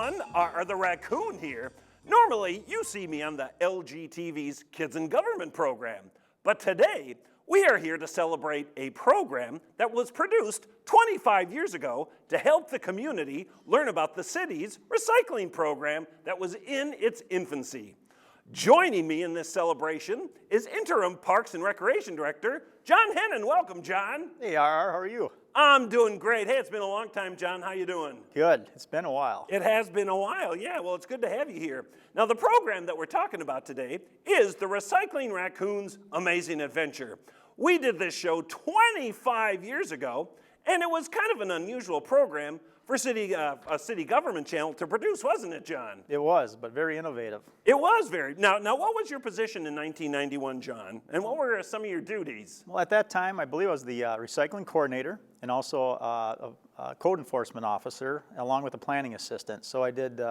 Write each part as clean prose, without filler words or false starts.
everyone, RR the Raccoon here. Normally, you see me on the LGTV's Kids in Government program, but today, we are here to celebrate a program that was produced 25 years ago to help the community learn about the city's recycling program that was in its infancy. Joining me in this celebration is Interim Parks and Recreation Director, John Hennen. Welcome, John. Hey, RR, how are you? I'm doing great. Hey, it's been a long time, John. How you doing? Good. It's been a while. It has been a while, yeah. Well, it's good to have you here. Now, the program that we're talking about today is the Recycling Raccoon's Amazing Adventure. We did this show 25 years ago, and it was kind of an unusual program for a city government channel to produce, wasn't it, John? It was, but very innovative. It was very. Now, what was your position in 1991, John? And what were some of your duties? Well, at that time, I believe I was the recycling coordinator and also a code enforcement officer, along with a planning assistant. So I did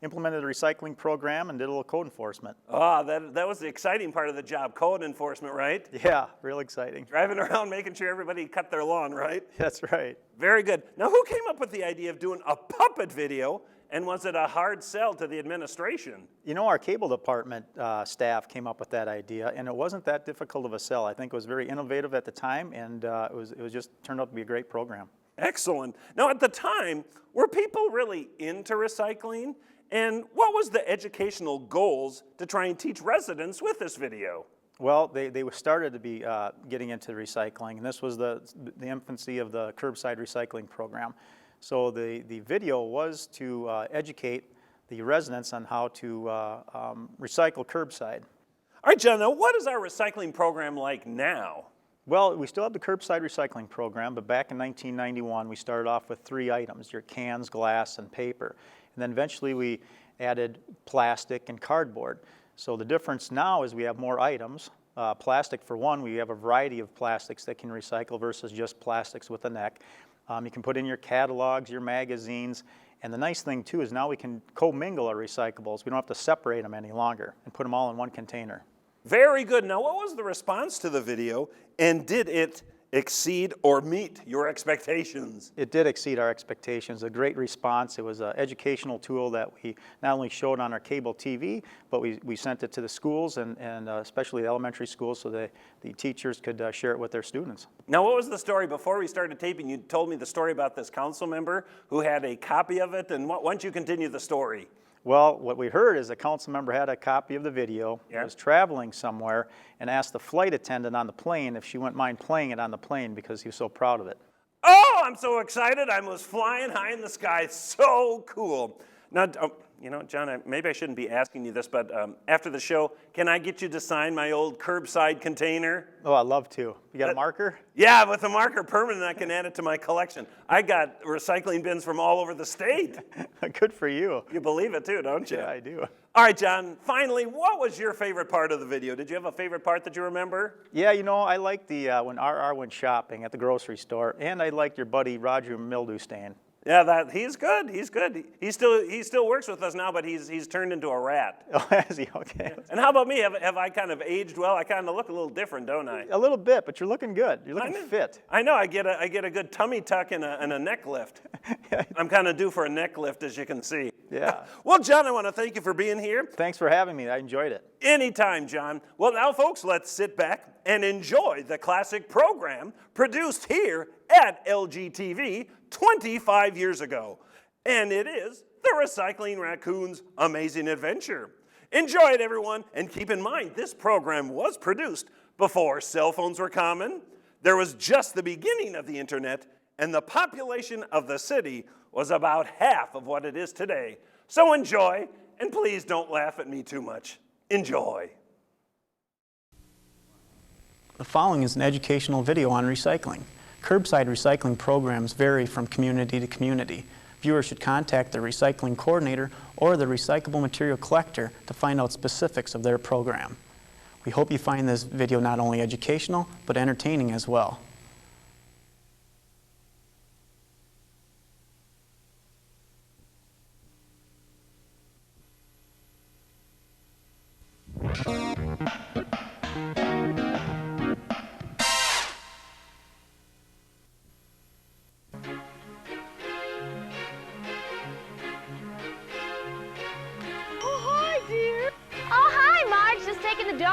implemented a recycling program and did a little code enforcement. Ah, that was the exciting part of the job, code enforcement, right? Yeah, real exciting. Driving around making sure everybody cut their lawn, right? That's right. Very good. Now, who came up with the idea of doing a puppet video, and was it a hard sell to the administration? You know, our cable department staff came up with that idea, and it wasn't that difficult of a sell. I think it was very innovative at the time, and it was just turned out to be a great program. Excellent. Now, at the time, were people really into recycling? And what was the educational goals to try and teach residents with this video? Well, they started to be getting into recycling, and this was the infancy of the curbside recycling program. So the video was to educate the residents on how to recycle curbside. All right, John, now what is our recycling program like now? Well, we still have the curbside recycling program, but back in 1991, we started off with 3 items, your cans, glass, and paper. And then eventually we added plastic and cardboard. So the difference now is we have more items. Plastic, for one, we have a variety of plastics that can recycle versus just plastics with a neck. You can put in your catalogs, your magazines, and the nice thing too is now we can commingle our recyclables. We don't have to separate them any longer and put them all in one container. Very good. Now, what was the response to the video, and did it exceed or meet your expectations? It did exceed our expectations. A great response. It was an educational tool that we not only showed on our cable TV, but we sent it to the schools and especially the elementary schools so that the teachers could share it with their students. Now, what was the story? Before we started taping, you told me the story about this council member who had a copy of it, and why don't you continue the story? Well, what we heard is a council member had a copy of the video, was traveling somewhere, and asked the flight attendant on the plane if she wouldn't mind playing it on the plane because he was so proud of it. Oh, I'm so excited. I was flying high in the sky. So cool. Now, you know, John, maybe I shouldn't be asking you this, but after the show, can I get you to sign my old curbside container? Oh, I'd love to. You got a marker? Yeah, with a marker permanent, I can add it to my collection. I got recycling bins from all over the state. Good for you. You believe it too, don't you? Yeah, I do. All right, John, finally, what was your favorite part of the video? Did you have a favorite part that you remember? Yeah, you know, I liked the when RR went shopping at the grocery store, and I liked your buddy Roger Mildew stain. Yeah, he's good. He's good. He still works with us now, but he's turned into a rat. Oh, has he? Okay. And how about me? Have I kind of aged well? I kind of look a little different, don't I? A little bit, but you're looking good. You're looking fit. I know. I get a good tummy tuck and a neck lift. I'm kind of due for a neck lift, as you can see. Yeah. Well, John, I want to thank you for being here. Thanks for having me. I enjoyed it. Anytime, John. Well, now, folks, let's sit back and enjoy the classic program produced here at LGTV 25 years ago. And it is the Recycling Raccoon's Amazing Adventure. Enjoy it, everyone, and keep in mind this program was produced before cell phones were common. There was just the beginning of the internet, and the population of the city was about half of what it is today. So enjoy, and please don't laugh at me too much. Enjoy. The following is an educational video on recycling. Curbside recycling programs vary from community to community. Viewers should contact the recycling coordinator or the recyclable material collector to find out specifics of their program. We hope you find this video not only educational, but entertaining as well.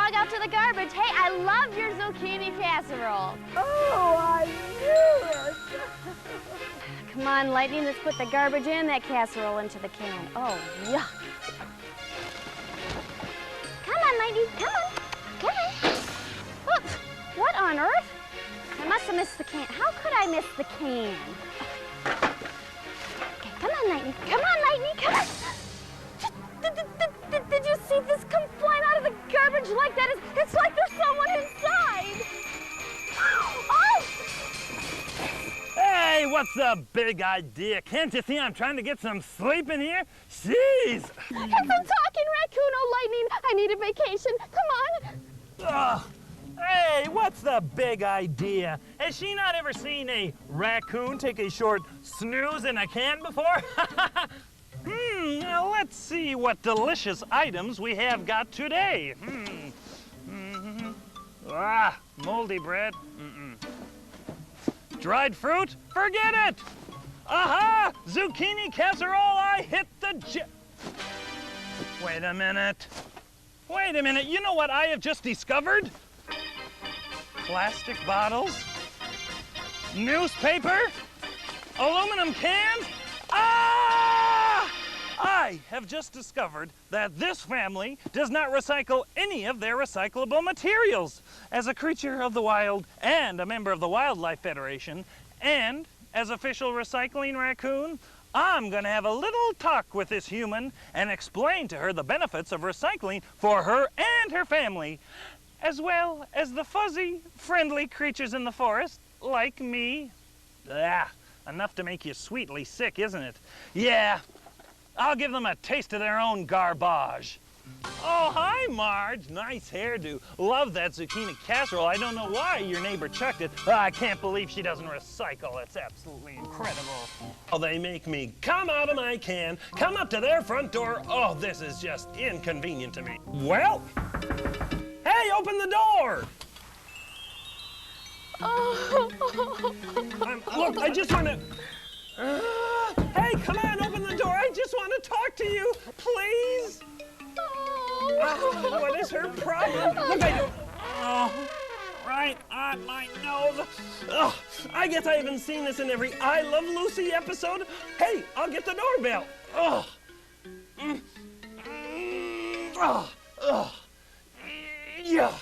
dog out to the garbage. Hey, I love your zucchini casserole. Oh, I knew it. Come on, Lightning, let's put the garbage and that casserole into the can. Oh, yuck. Come on, Lightning, come on. Come on. Whoops. What on earth? I must have missed the can. How could I miss the can? Okay, come on, Lightning. Come on, Lightning, come on. Did you see this come flying out of the garbage like that? It's like there's someone inside. Oh! Hey, what's the big idea? Can't you see I'm trying to get some sleep in here? Jeez! It's a talking raccoon, oh, Lightning. I need a vacation. Come on. Hey, what's the big idea? Has she not ever seen a raccoon take a short snooze in a can before? Now let's see what delicious items we have got today. Moldy bread. Dried fruit? Forget it! Aha! Zucchini casserole, I hit the Wait a minute. Wait a minute, you know what I have just discovered? Plastic bottles, newspaper, aluminum cans. Ah! I have just discovered that this family does not recycle any of their recyclable materials. As a creature of the wild and a member of the Wildlife Federation, and as official recycling raccoon, I'm gonna have a little talk with this human and explain to her the benefits of recycling for her and her family, as well as the fuzzy, friendly creatures in the forest, like me. Enough to make you sweetly sick, isn't it? Yeah, I'll give them a taste of their own garbage. Oh, hi, Marge. Nice hairdo. Love that zucchini casserole. I don't know why your neighbor chucked it. I can't believe she doesn't recycle. It's absolutely incredible. Oh, they make me come out of my can, come up to their front door. Oh, this is just inconvenient to me. Well, hey, open the door. Look, I just want to... hey, come on, open the door. I just want to talk to you, please. What is her problem? Look, I don't... Oh, right on my nose. Oh, I guess I haven't seen this in every I Love Lucy episode. Hey, I'll get the doorbell. Oh. Yeah.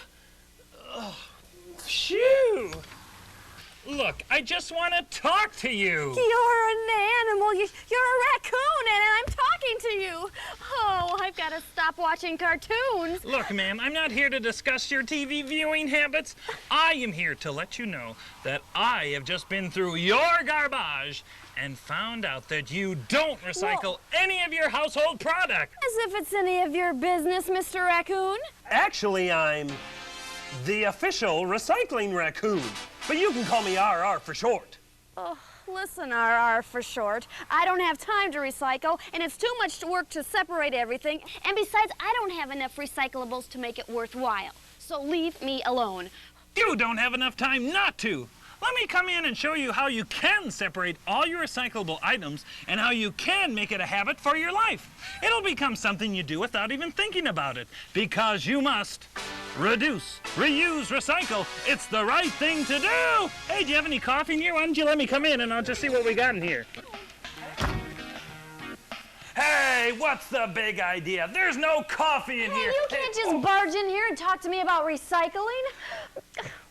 Phew! Look, I just want to talk to you. You're an animal. You're a raccoon, and I'm talking to you. Oh, I've got to stop watching cartoons. Look, ma'am, I'm not here to discuss your TV viewing habits. I am here to let you know that I have just been through your garbage and found out that you don't recycle any of your household product. As if it's any of your business, Mr. Raccoon. Actually, I'm the official recycling raccoon, but you can call me RR for short. Oh, listen, RR for short. I don't have time to recycle, and it's too much work to separate everything. And besides, I don't have enough recyclables to make it worthwhile. So leave me alone. You don't have enough time not to. Let me come in and show you how you can separate all your recyclable items and how you can make it a habit for your life. It'll become something you do without even thinking about it, because you must reduce, reuse, recycle. It's the right thing to do. Hey, do you have any coffee in here? Why don't you let me come in and I'll just see what we got in here. Hey, what's the big idea? There's no coffee in here. You can't just barge in here and talk to me about recycling.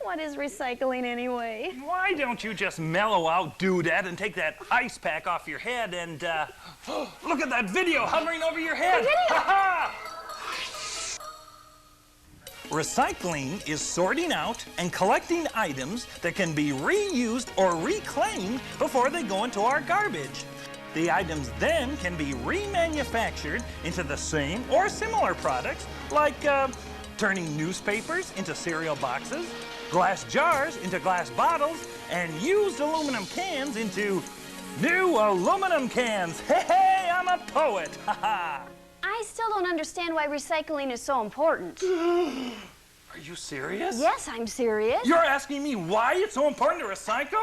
What is recycling anyway? Why don't you just mellow out, dudette, and take that ice pack off your head and, look at that video hovering over your head. Recycling is sorting out and collecting items that can be reused or reclaimed before they go into our garbage. The items then can be remanufactured into the same or similar products, like turning newspapers into cereal boxes, glass jars into glass bottles, and used aluminum cans into new aluminum cans. Hey, I'm a poet. I still don't understand why recycling is so important. Are you serious? Yes, I'm serious. You're asking me why it's so important to recycle?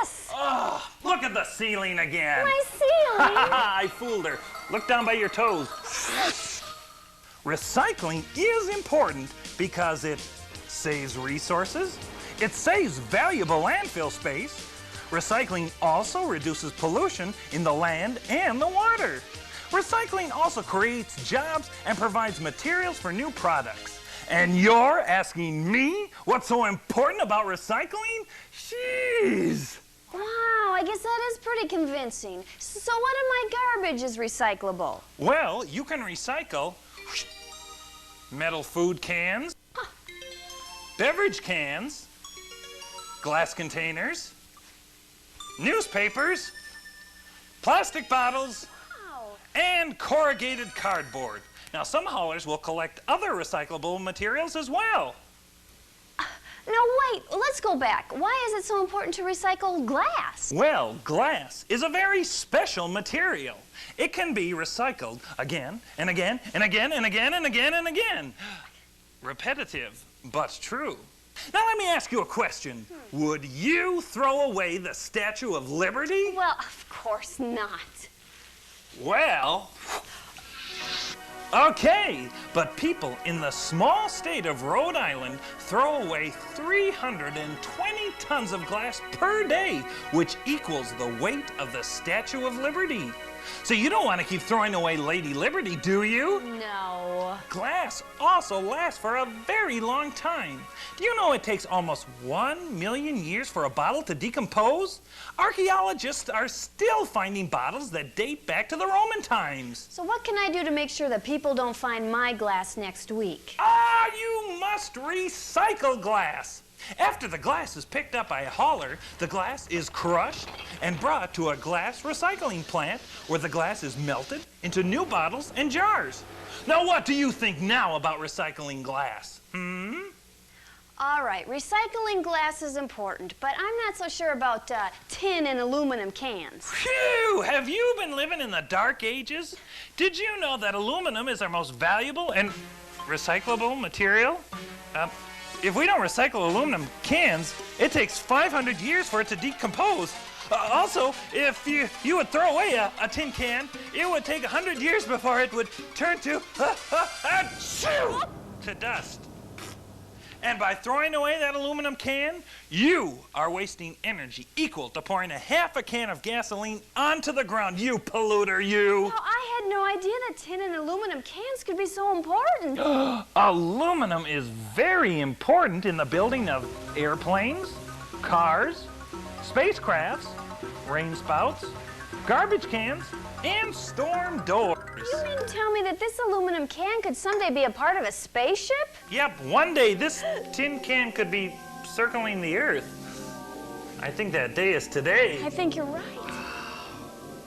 Yes! Oh, look at the ceiling again. My ceiling? I fooled her. Look down by your toes. Recycling is important because it saves resources, it saves valuable landfill space. Recycling also reduces pollution in the land and the water. Recycling also creates jobs and provides materials for new products. And you're asking me what's so important about recycling? Jeez! Wow, I guess that is pretty convincing. So what of my garbage is recyclable? Well, you can recycle metal food cans, beverage cans, glass containers, newspapers, plastic bottles, and corrugated cardboard. Now, some haulers will collect other recyclable materials as well. No, wait, let's go back. Why is it so important to recycle glass? Well, glass is a very special material. It can be recycled again and again and again and again and again and again. Repetitive, but true. Now let me ask you a question. Would you throw away the Statue of Liberty? Well, of course not. Well, okay, but people in the small state of Rhode Island throw away 320 tons of glass per day, which equals the weight of the Statue of Liberty. So you don't want to keep throwing away Lady Liberty, do you? No. Glass also lasts for a very long time. Do you know it takes almost 1 million years for a bottle to decompose? Archaeologists are still finding bottles that date back to the Roman times. So what can I do to make sure that people don't find my glass next week? You must recycle glass. After the glass is picked up by a hauler, the glass is crushed and brought to a glass recycling plant where the glass is melted into new bottles and jars. Now, what do you think now about recycling glass? All right, recycling glass is important, but I'm not so sure about tin and aluminum cans. Phew! Have you been living in the dark ages? Did you know that aluminum is our most valuable and recyclable material? If we don't recycle aluminum cans, it takes 500 years for it to decompose. Also, if you would throw away a tin can, it would take 100 years before it would turn to dust. And by throwing away that aluminum can, you are wasting energy equal to pouring a half a can of gasoline onto the ground, you polluter, you! Well, I had no idea that tin and aluminum cans could be so important. Aluminum is very important in the building of airplanes, cars, spacecrafts, rain spouts, garbage cans, and storm doors. You mean to tell me that this aluminum can could someday be a part of a spaceship? Yep, one day this tin can could be circling the Earth. I think that day is today. I think you're right.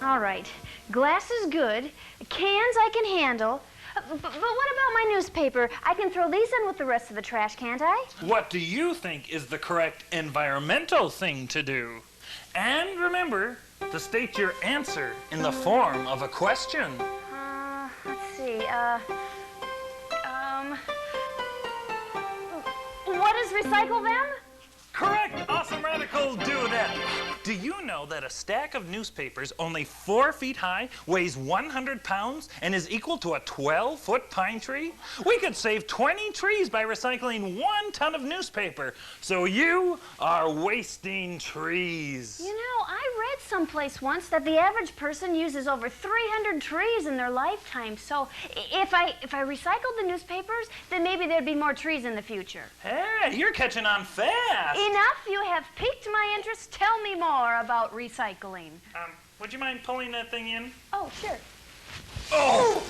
All right, glass is good. Cans I can handle. But what about my newspaper? I can throw these in with the rest of the trash, can't I? What do you think is the correct environmental thing to do? And remember to state your answer in the form of a question. Let's see, what does recycle them? Correct, awesome radical, do that. Do you know that a stack of newspapers only 4 feet high weighs 100 pounds and is equal to a 12-foot pine tree? We could save 20 trees by recycling 1 ton of newspaper. So you are wasting trees. You know, I read someplace once that the average person uses over 300 trees in their lifetime. So if I recycled the newspapers, then maybe there'd be more trees in the future. Hey, you're catching on fast. Enough, you have piqued my interest. Tell me more about recycling. Would you mind pulling that thing in? Oh, sure. Oh!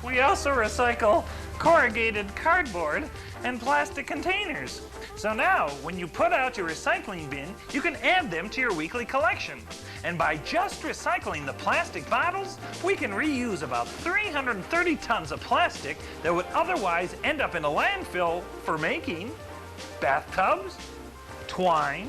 We also recycle corrugated cardboard and plastic containers. So now, when you put out your recycling bin, you can add them to your weekly collection. And by just recycling the plastic bottles, we can reuse about 330 tons of plastic that would otherwise end up in a landfill for making bathtubs, twine,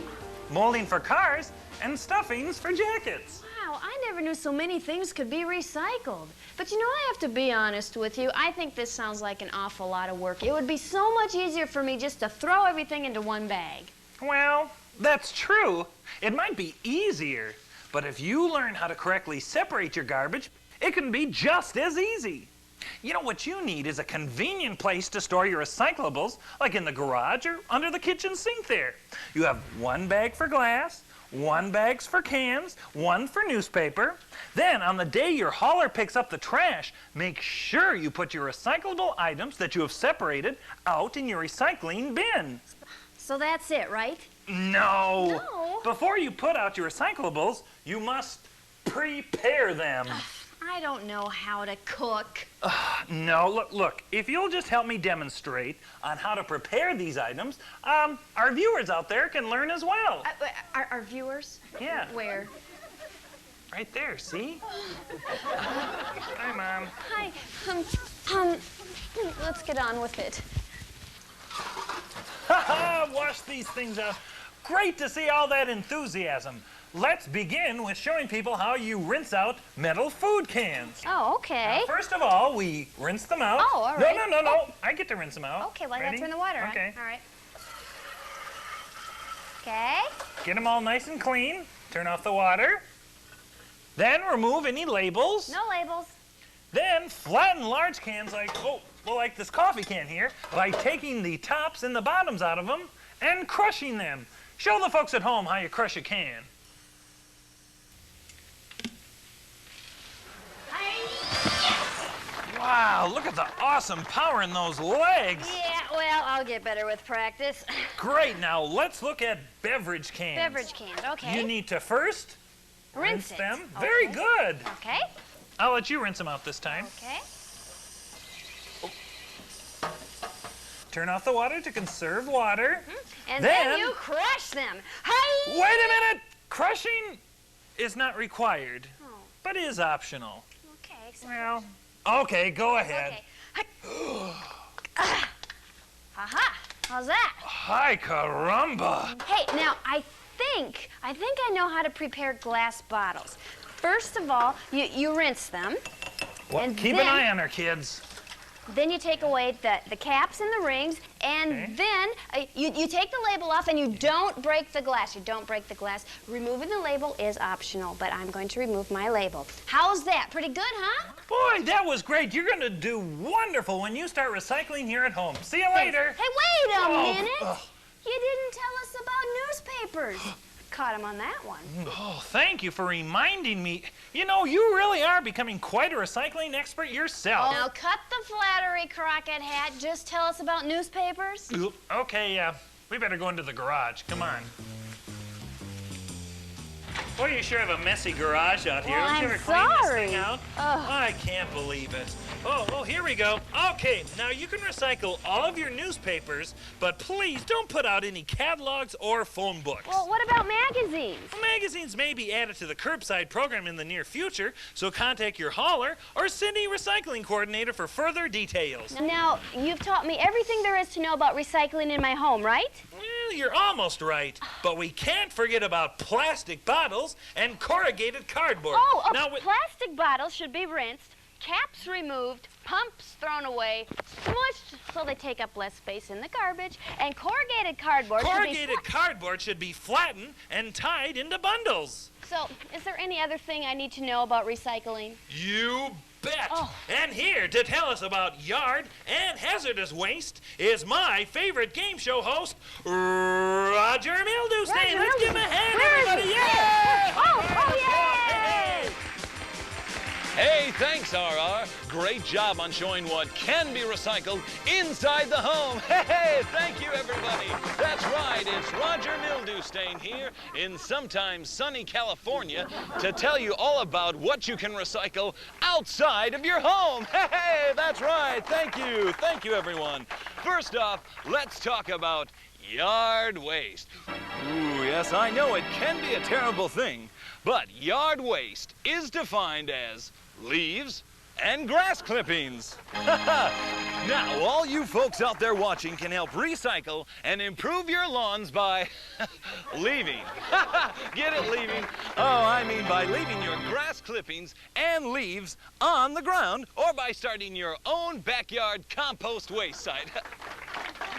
molding for cars, and stuffings for jackets. Wow, I never knew so many things could be recycled. But you know, I have to be honest with you. I think this sounds like an awful lot of work. It would be so much easier for me just to throw everything into one bag. Well, that's true. It might be easier, but if you learn how to correctly separate your garbage, it can be just as easy. You know, what you need is a convenient place to store your recyclables, like in the garage or under the kitchen sink there. You have one bag for glass, one bag for cans, one for newspaper. Then, on the day your hauler picks up the trash, make sure you put your recyclable items that you have separated out in your recycling bin. So that's it, right? No. No. Before you put out your recyclables, you must prepare them. I don't know how to cook. No, look, if you'll just help me demonstrate on how to prepare these items, our viewers out there can learn as well. Our viewers? Yeah. Where? Right there, see? Hi, Mom. Hi. Let's get on with it. Wash these things out. Great to see all that enthusiasm. Let's begin with showing people how you rinse out metal food cans. Oh, okay. Now, first of all, we rinse them out. Oh, all right. No. I get to rinse them out. Okay, well, I Ready? gotta turn the water on. Okay. All right. Okay. Get them all nice and clean. Turn off the water. Then remove any labels. No labels. Then flatten large cans like this coffee can here by taking the tops and the bottoms out of them and crushing them. Show the folks at home how you crush a can. Wow, look at the awesome power in those legs. Yeah, well, I'll get better with practice. Great, now let's look at beverage cans. Beverage cans, okay. You need to first rinse them. Okay. Very good. Okay. I'll let you rinse them out this time. Okay. Turn off the water to conserve water. And then you crush them. Hey! Wait a minute! Crushing is not required, but is optional. Okay. Well, okay, go ahead. Okay. Aha! How's that? Hi, caramba! Hey, now I think I know how to prepare glass bottles. First of all, you rinse them. Well, and keep an eye on her, kids. Then you take away the caps and the rings, and then you take the label off and you don't break the glass. You don't break the glass. Removing the label is optional, but I'm going to remove my label. How's that? Pretty good, huh? Boy, that was great. You're going to do wonderful when you start recycling here at home. See you later. Hey, wait a Oh, minute. You didn't tell us about newspapers. Caught him on that one. Oh, thank you for reminding me. You know, you really are becoming quite a recycling expert yourself. Now cut the flattery, Crockett Hat. Just tell us about newspapers. Okay, we better go into the garage. Come on. Boy, you sure have a messy garage out here. Well, Don't you I'm ever clean this sorry. thing out? I can't believe it. Oh, here we go. Okay, now you can recycle all of your newspapers, but please don't put out any catalogs or phone books. Well, what about magazines? Magazines may be added to the curbside program in the near future, so contact your hauler or city recycling coordinator for further details. Now, you've taught me everything there is to know about recycling in my home, right? Well, you're almost right, but we can't forget about plastic bottles and corrugated cardboard. Oh, now, plastic bottles should be rinsed, caps removed, pumps thrown away, smushed so they take up less space in the garbage, and corrugated cardboard should be flattened and tied into bundles. So, is there any other thing I need to know about recycling? You bet. Oh. And here to tell us about yard and hazardous waste is my favorite game show host, Roger Mildewstein. Let's give him a hand, everybody. Yay! Oh, yay! Hey, thanks, RR. Great job on showing what can be recycled inside the home. Hey, thank you, everybody. That's right, it's Roger Mildewstein here in sometimes sunny California to tell you all about what you can recycle outside of your home. Hey, that's right. Thank you. Thank you, everyone. First off, let's talk about yard waste. Ooh, yes, I know it can be a terrible thing, but yard waste is defined as leaves and grass clippings. Now, all you folks out there watching can help recycle and improve your lawns by leaving. Get it, leaving? Oh, I mean by leaving your grass clippings and leaves on the ground or by starting your own backyard compost waste site.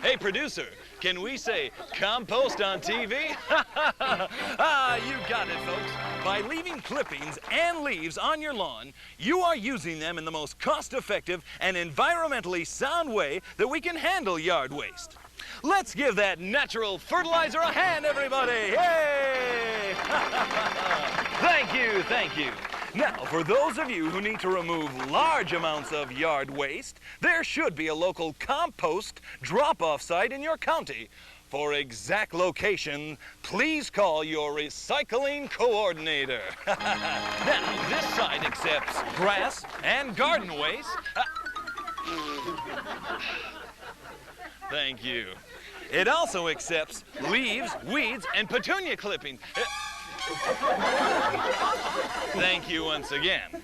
Hey, producer, can we say compost on TV? You got it, folks. By leaving clippings and leaves on your lawn, you are using them in the most cost-effective and environmentally sound way that we can handle yard waste. Let's give that natural fertilizer a hand, everybody! Yay! Thank you, thank you. Now, for those of you who need to remove large amounts of yard waste, there should be a local compost drop-off site in your county. For exact location, please call your recycling coordinator. Now, this site accepts grass and garden waste. Thank you. It also accepts leaves, weeds, and petunia clippings. Thank you once again.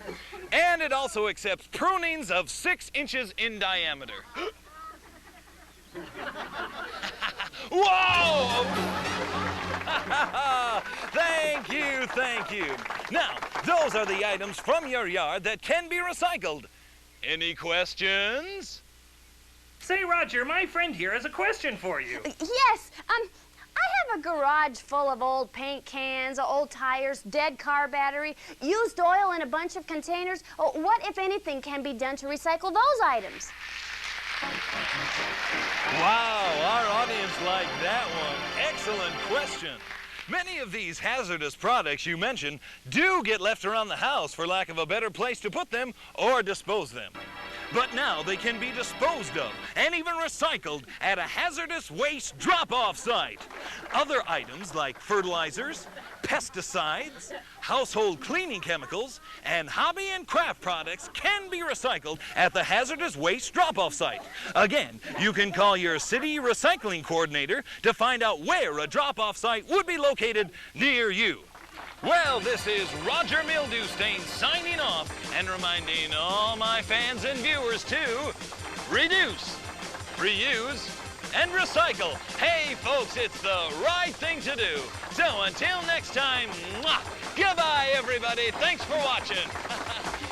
And it also accepts prunings of 6 inches in diameter. Whoa! Thank you, thank you. Now, those are the items from your yard that can be recycled. Any questions? Say, Roger, my friend here has a question for you. Yes, I have a garage full of old paint cans, old tires, dead car battery, used oil in a bunch of containers. What, if anything, can be done to recycle those items? Wow, our audience liked that one. Excellent question. Many of these hazardous products you mentioned do get left around the house for lack of a better place to put them or dispose them. But now they can be disposed of and even recycled at a hazardous waste drop-off site. Other items like fertilizers, pesticides, household cleaning chemicals, and hobby and craft products can be recycled at the hazardous waste drop-off site. Again, you can call your city recycling coordinator to find out where a drop-off site would be located near you. Well, this is Roger Mildewstain signing off and reminding all my fans and viewers to reduce, reuse, and recycle. Hey, folks, it's the right thing to do. So until next time, mwah, goodbye, everybody. Thanks for watching.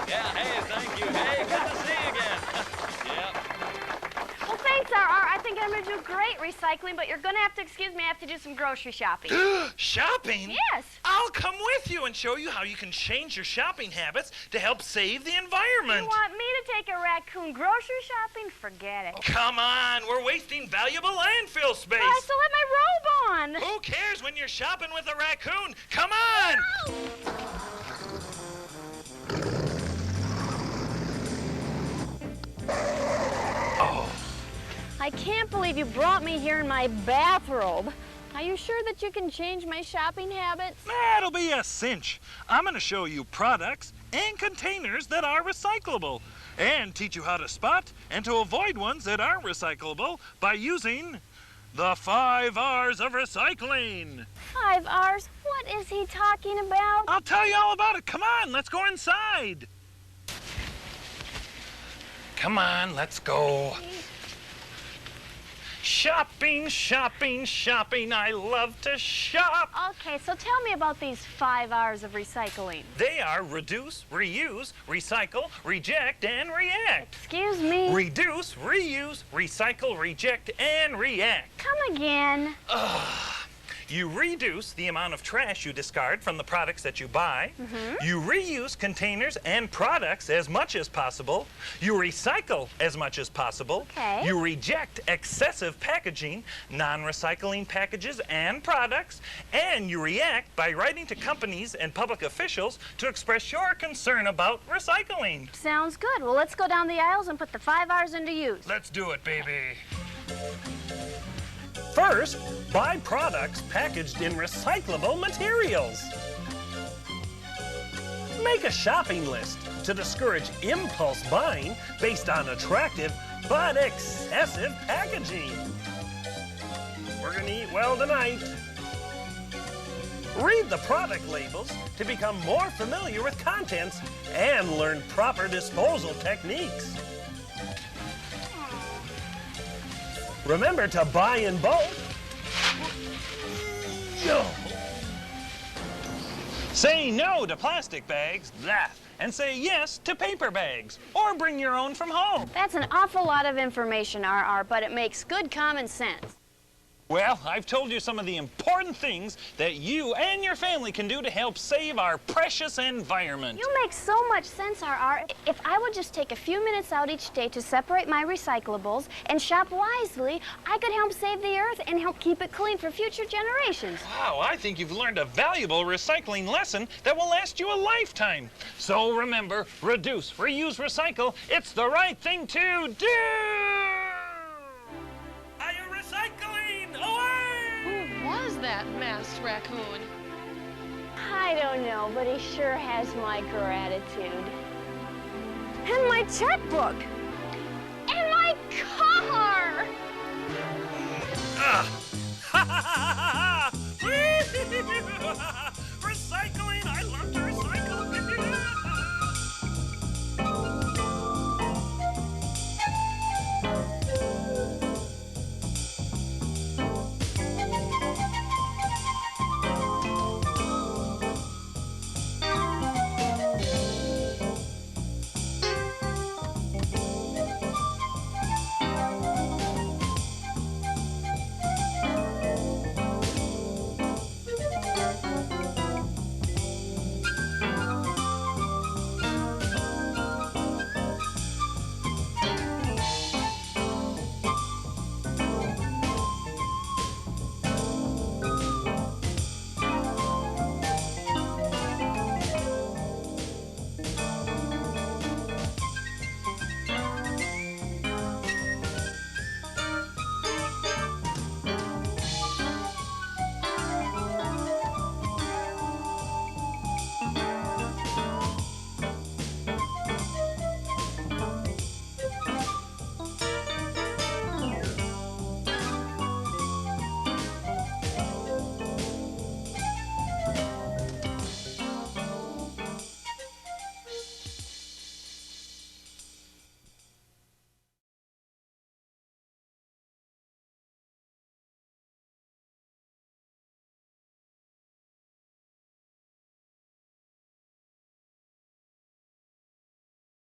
Yeah, hey, thank you. Hey, good to see you again. Yep. Well, thanks, RR. I think I'm going to do great recycling, but you're going to have to excuse me. I have to do some grocery shopping. Shopping? Yes. I'll come with you and show you how you can change your shopping habits to help save the environment. You want me to take a raccoon grocery shopping? Forget it. Come on, we're wasting valuable landfill space. But I still have my robe on. Who cares when you're shopping with a raccoon? Come on! Oh. I can't believe you brought me here in my bathrobe. Are you sure that you can change my shopping habits? That'll be a cinch. I'm going to show you products and containers that are recyclable and teach you how to spot and to avoid ones that aren't recyclable by using the 5 R's of recycling. 5 R's? What is he talking about? I'll tell you all about it. Come on, let's go inside. Come on, let's go. Shopping, shopping, shopping. I love to shop. Okay, so tell me about these 5 R's of recycling. They are reduce, reuse, recycle, reject, and react. Excuse me? Reduce, reuse, recycle, reject, and react. Come again. You reduce the amount of trash you discard from the products that you buy. You reuse containers and products as much as possible. You recycle as much as possible. Okay. You reject excessive packaging, non-recycling packages and products. And you react by writing to companies and public officials to express your concern about recycling. Sounds good. Well, let's go down the aisles and put the 5 R's into use. Let's do it, baby. First, buy products packaged in recyclable materials. Make a shopping list to discourage impulse buying based on attractive but excessive packaging. We're gonna eat well tonight. Read the product labels to become more familiar with contents and learn proper disposal techniques. Remember to buy in bulk. Say no to plastic bags, and say yes to paper bags, or bring your own from home. That's an awful lot of information, RR, but it makes good common sense. Well, I've told you some of the important things that you and your family can do to help save our precious environment. You make so much sense, RR. If I would just take a few minutes out each day to separate my recyclables and shop wisely, I could help save the earth and help keep it clean for future generations. Wow, I think you've learned a valuable recycling lesson that will last you a lifetime. So remember, reduce, reuse, recycle. It's the right thing to do! Are you recycling? Away! Who was that masked raccoon? I don't know, but he sure has my gratitude. And my checkbook. And my car! Ha ha ha ha!